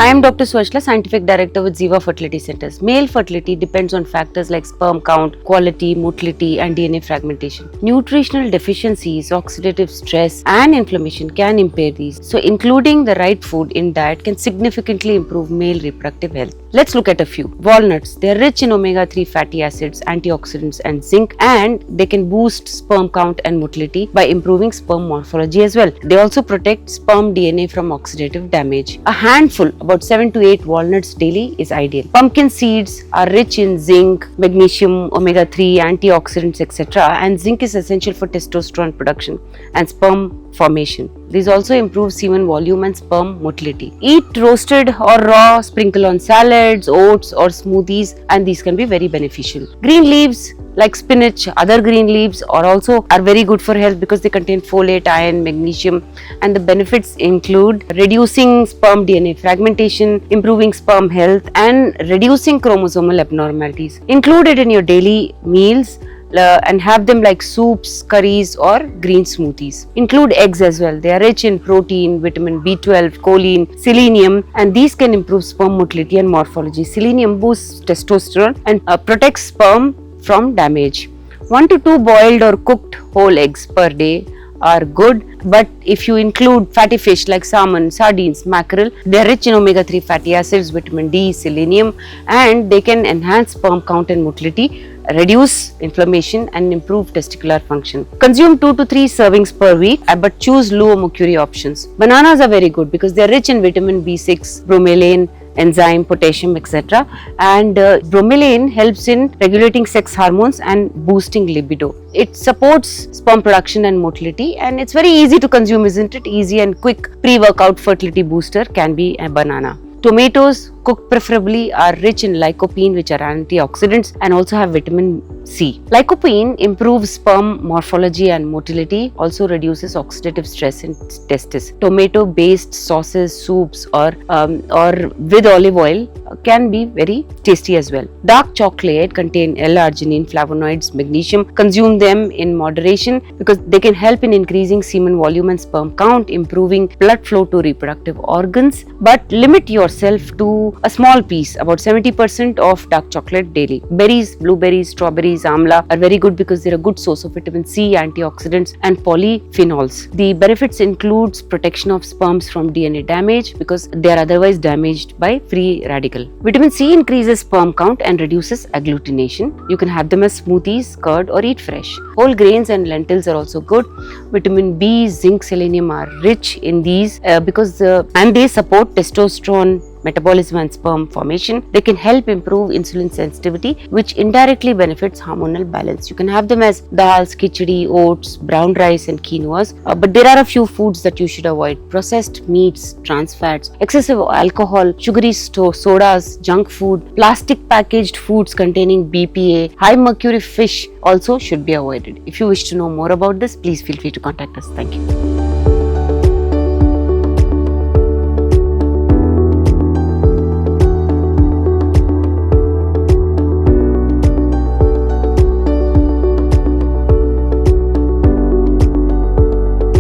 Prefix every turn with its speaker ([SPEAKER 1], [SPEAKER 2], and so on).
[SPEAKER 1] I am Dr. Swachla, Scientific Director with Ziva Fertility Centers. Male fertility depends on factors like sperm count, quality, motility, and DNA fragmentation. Nutritional deficiencies, oxidative stress, and inflammation can impair these. So, including the right food in diet can significantly improve male reproductive health. Let's look at a few. Walnuts, they are rich in omega-3 fatty acids, antioxidants, and zinc, and they can boost sperm count and motility by improving sperm morphology as well. They also protect sperm DNA from oxidative damage. A handful, about 7 to 8 walnuts daily, is ideal. Pumpkin seeds are rich in zinc, magnesium, omega-3, antioxidants, etc. And zinc is essential for testosterone production and sperm formation. These also improve semen volume and sperm motility. Eat roasted or raw, sprinkle on salads, oats or smoothies, and these can be very beneficial. Green leaves like spinach, other green leaves are very good for health because they contain folate, iron, magnesium, and the benefits include reducing sperm DNA fragmentation, improving sperm health, and reducing chromosomal abnormalities. Included in your daily meals and have them like soups, curries, or green smoothies. Include eggs as well. They are rich in protein, vitamin B12, choline, selenium, and these can improve sperm motility and morphology. Selenium boosts testosterone and protects sperm from damage. 1 to 2 boiled or cooked whole eggs per day are good, but if you include fatty fish like salmon, sardines, mackerel, they are rich in omega-3 fatty acids, vitamin D, selenium, and they can enhance sperm count and motility, reduce inflammation, and improve testicular function. Consume 2 to 3 servings per week, but choose low mercury options. Bananas are very good because they are rich in vitamin B6, bromelain, enzyme, potassium, etc. And bromelain helps in regulating sex hormones and boosting libido. It supports sperm production and motility, and it's very easy to consume, isn't it? Easy and quick pre-workout fertility booster can be a banana. Tomatoes, cooked preferably, are rich in lycopene, which are antioxidants, and also have vitamin C. Lycopene improves sperm morphology and motility, also reduces oxidative stress in testes. Tomato-based sauces, soups, or with olive oil can be very tasty as well. Dark chocolate contain L-arginine, flavonoids, magnesium. Consume them in moderation because they can help in increasing semen volume and sperm count, improving blood flow to reproductive organs. But limit yourself to a small piece, about 70% of dark chocolate daily. Berries, blueberries, strawberries, amla are very good because they're a good source of vitamin C, antioxidants, and polyphenols. The benefits includes protection of sperms from DNA damage because they are otherwise damaged by free radical. Vitamin C increases sperm count and reduces agglutination. You can have them as smoothies, curd, or eat fresh. Whole grains and lentils are also good. Vitamin B, zinc, selenium are rich in these because they support testosterone metabolism and sperm formation. They can help improve insulin sensitivity, which indirectly benefits hormonal balance. You can have them as dals, khichdi, oats, brown rice, and quinoas. But there are a few foods that you should avoid: processed meats, trans fats, excessive alcohol, sugary sodas, junk food, plastic packaged foods containing BPA, high mercury fish also should be avoided. If you wish to know more about this, please feel free to contact us. Thank you.